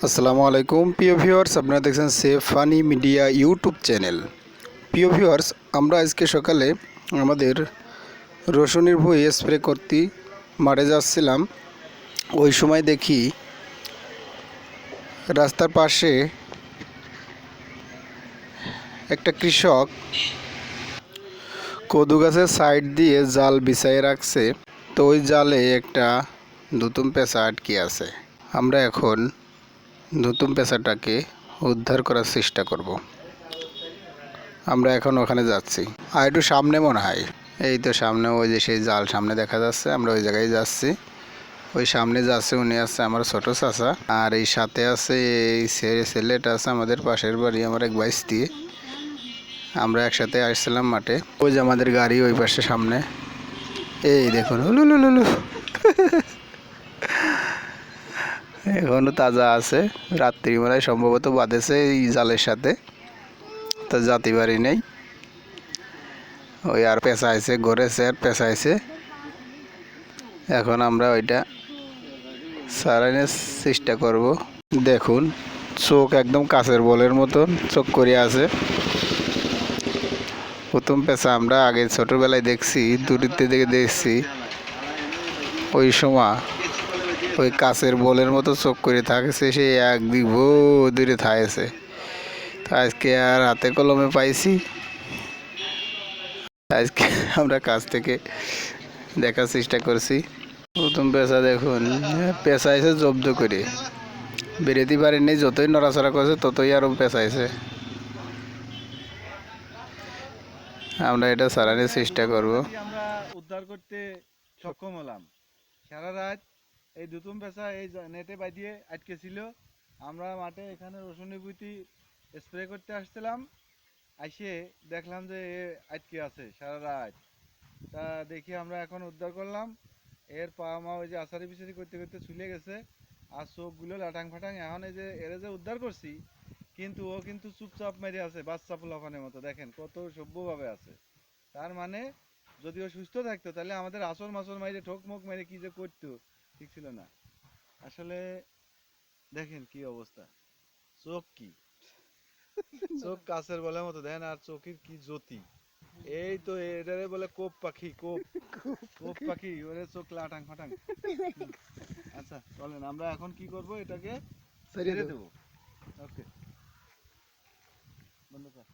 আসসালামু আলাইকুম প্রিয় ভিউয়ার্স, আপনারা দেখছেন safe funny media YouTube channel. প্রিয় ভিউয়ার্স, আমরা আজকে সকালে আমাদের রসুনের ভুঁই স্প্রে করতে মাঠে যাচ্ছিলাম। ওই সময় দেখি রাস্তার পাশে একটা কৃষক কদু গাছের সাইড দিয়ে জাল বিছাইয়ে রাখছে। তো ওই জালে একটা নতুন পেঁচা আটকে আছে। আমরা এখন নতুন পেঁচাটাকে উদ্ধার করার চেষ্টা করব। আমরা এখন ওখানে যাচ্ছি, আর একটু সামনে মনে হয়, এই তো সামনে ওই যে সেই জাল সামনে দেখা যাচ্ছে। আমরা ওই জায়গায় যাচ্ছি। ওই সামনে যাচ্ছে উনি আছে আমার ছোট চাচা, আর এই সাথে আছে এই ছেলেটা আছে আমাদের পাশের বাড়ি, আমার এক বাইশ দিয়ে। আমরা একসাথে আসছিলাম মাঠে। ওই যে আমাদের গাড়ি ওই পাশে সামনে, এই দেখুন লুলু এখনো তাজা আছে। রাত্রিবেলায় সম্ভবত বাঁধেছে এই জালের সাথে, তা জাতি বাড়ি নেই। ওই আর পেঁচাইছে, ঘুরেছে আর পেঁচাইছে। এখন আমরা ওইটা সারানোর চেষ্টা করব। দেখুন, চোখ একদম কাচের বলের মতন চোখ করে আছে। প্রথম পেঁচা আমরা আগে ছোটোবেলায় দেখছি, দূরিতে থেকে দেখছি। ওই সময় ওই কাচের বলের মতো চোখ করে থাকছে, সে একদিক দূরে থাকছে। তো আজকে আর হাতে কলমে পাইছি। আজকে আমরা কাছ থেকে দেখার চেষ্টা করছি। প্রথম পেঁচা দেখুন, পেঁচাইছে জব্দ করে, বেরোতে পারেনি। যতই নড়াচড়া করছে ততই আরও পেঁচাইছে। আমরা এটা সারানোর চেষ্টা করব। আমরা উদ্ধার করতে সক্ষম হলাম। সারা রাত এই দুতুম পেঁচা এই নেটে বাঁধিয়ে আটকে ছিল। আমরা মাঠে এখানে রসুনি বুটি স্প্রে করতে আসছিলাম, আসে দেখলাম যে এ আটকে আছে সারা রাত। তা দেখি আমরা এখন উদ্ধার করলাম। এর পা মা ওই যে আছাড়ি পিছাড়ি করতে করতে ছুলে গেছে, আর চোখগুলো লাটাং ফাটাং। এখন এই যে এর যে উদ্ধার করছি, কিন্তু ও কিন্তু চুপচাপ মেরে আছে, বাচ্চা পোলাপানের মতো। দেখেন কত সভ্যভাবে আছে। তার মানে যদি ও সুস্থ থাকতো তাহলে আমাদের আসর মাসর মাইরে ঠোক মুখ মেরে কি যে করতো, ঠিক ছিল না। আসলে দেখেন কি অবস্থা, চোখ কি, চোখ কাছের বলার মতো দেখেন, আর চোখের কি জ্যোতি। এই তো এটারে বলে কোপ পাখি, কোপ কোপ পাখি, ওরে চোখ লাটাং ফাটাং। আচ্ছা চলেন, আমরা এখন কি করব, এটাকে ছেড়ে দেবো। ওকে, বন্ধ কর।